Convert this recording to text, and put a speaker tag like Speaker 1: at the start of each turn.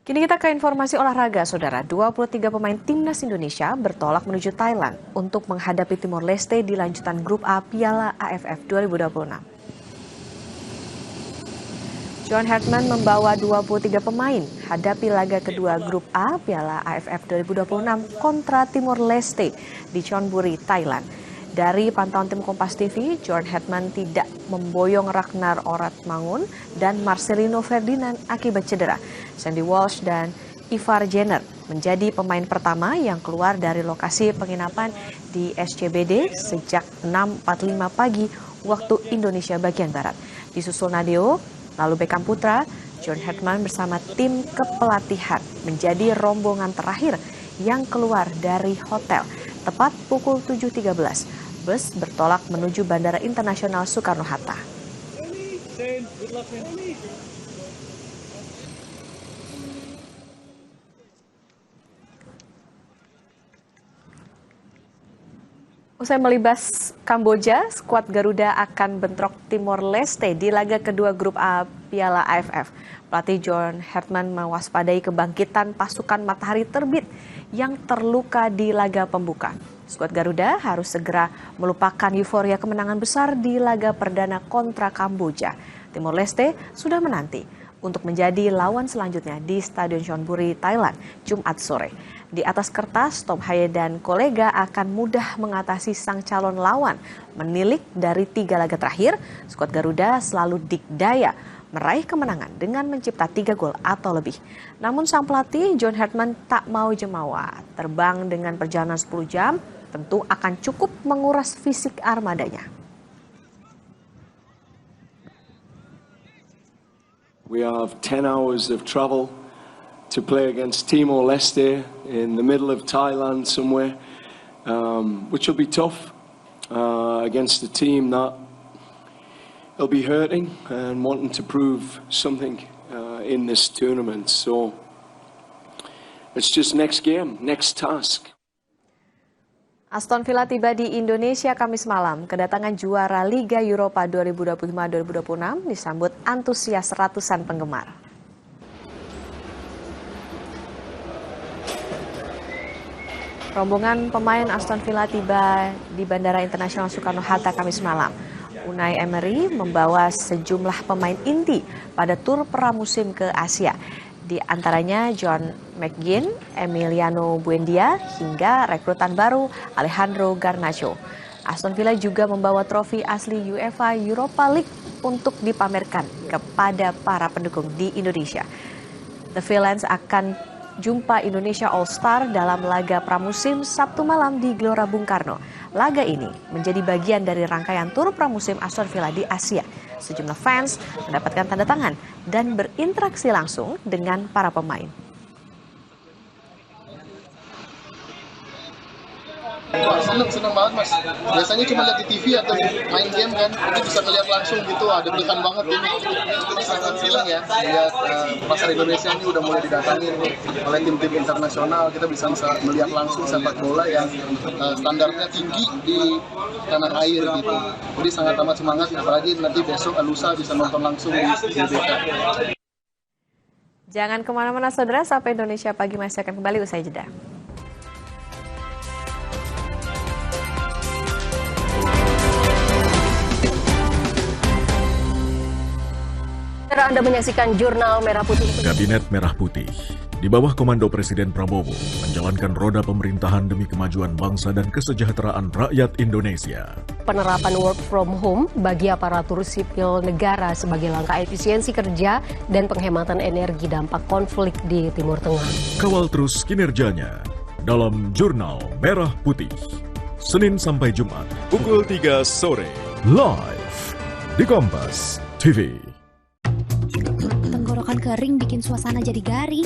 Speaker 1: Kini kita ke informasi olahraga, Saudara. 23 pemain timnas Indonesia bertolak menuju Thailand untuk menghadapi Timor Leste di lanjutan grup A Piala AFF 2026. John Hartman membawa 23 pemain hadapi laga kedua grup A Piala AFF 2026 kontra Timor Leste di Chonburi, Thailand. Dari pantauan tim Kompas TV, John Hartman tidak memboyong Ragnar Oratmangun dan Marcelino Ferdinand akibat cedera. Sandy Walsh dan Ivar Jenner menjadi pemain pertama yang keluar dari lokasi penginapan di SCBD sejak 6.45 pagi waktu Indonesia bagian Barat. Disusul Nadeo, lalu Beckham Putra, John Hartman bersama tim kepelatihan menjadi rombongan terakhir yang keluar dari hotel. Tepat pukul 7.13. Bus bertolak menuju Bandara Internasional Soekarno-Hatta. Usai melibas Kamboja, skuad Garuda akan bentrok Timor Leste di laga kedua grup A Piala AFF. Pelatih John Hartman mewaspadai kebangkitan pasukan Matahari Terbit yang terluka di laga pembuka. Skuad Garuda harus segera melupakan euforia kemenangan besar di laga perdana kontra Kamboja. Timor Leste sudah menanti untuk menjadi lawan selanjutnya di Stadion Chonburi, Thailand, Jumat sore. Di atas kertas, Tom Haye dan kolega akan mudah mengatasi sang calon lawan. Menilik dari 3 laga terakhir, skuad Garuda selalu dikdaya meraih kemenangan dengan mencipta 3 gol atau lebih. Namun sang pelatih John Hartman tak mau jemawa. Terbang dengan perjalanan 10 jam tentu akan cukup menguras fisik armadanya.
Speaker 2: We have 10 hours of travel to play against Timor Leste in the middle of Thailand somewhere, which will be tough against a team that will be hurting and wanting to prove something in this tournament. So it's just next game, next task.
Speaker 1: Aston Villa tiba di Indonesia Kamis malam. Kedatangan juara Liga Eropa 2025-2026 disambut antusias ratusan penggemar. Rombongan pemain Aston Villa tiba di Bandara Internasional Soekarno-Hatta Kamis malam. Unai Emery membawa sejumlah pemain inti pada tur pramusim ke Asia. Di antaranya John McGinn, Emiliano Buendia, hingga rekrutan baru Alejandro Garnacho. Aston Villa juga membawa trofi asli UEFA Europa League untuk dipamerkan kepada para pendukung di Indonesia. The Villains akan jumpa Indonesia All Star dalam laga pramusim Sabtu malam di Gelora Bung Karno. Laga ini menjadi bagian dari rangkaian tur pramusim Aston Villa di Asia. Sejumlah fans mendapatkan tanda tangan dan berinteraksi langsung dengan para pemain.
Speaker 3: Seneng banget mas, biasanya cuma lihat di TV atau main game kan, ini bisa ngeliat langsung gitu, deg-degan banget ini sangat feeling ya, lihat pasar Indonesia ini udah mulai didatangin oleh tim-tim internasional, kita bisa melihat langsung sepak bola yang standarnya tinggi di tanah air gitu, jadi sangat amat semangat, apalagi nanti besok lusa bisa nonton langsung di GBK.
Speaker 1: Jangan kemana-mana saudara, sampai Indonesia Pagi masih akan kembali usai jeda.
Speaker 4: Anda menyaksikan Jurnal Merah Putih.
Speaker 5: Kabinet Merah Putih di bawah komando Presiden Prabowo menjalankan roda pemerintahan demi kemajuan bangsa dan kesejahteraan rakyat Indonesia.
Speaker 4: Penerapan work from home bagi aparatur sipil negara sebagai langkah efisiensi kerja dan penghematan energi dampak konflik di Timur Tengah.
Speaker 5: Kawal terus kinerjanya dalam Jurnal Merah Putih. Senin sampai Jumat, pukul 3 sore. Live di Kompas TV.
Speaker 6: Tenggorokan kering bikin suasana jadi garing.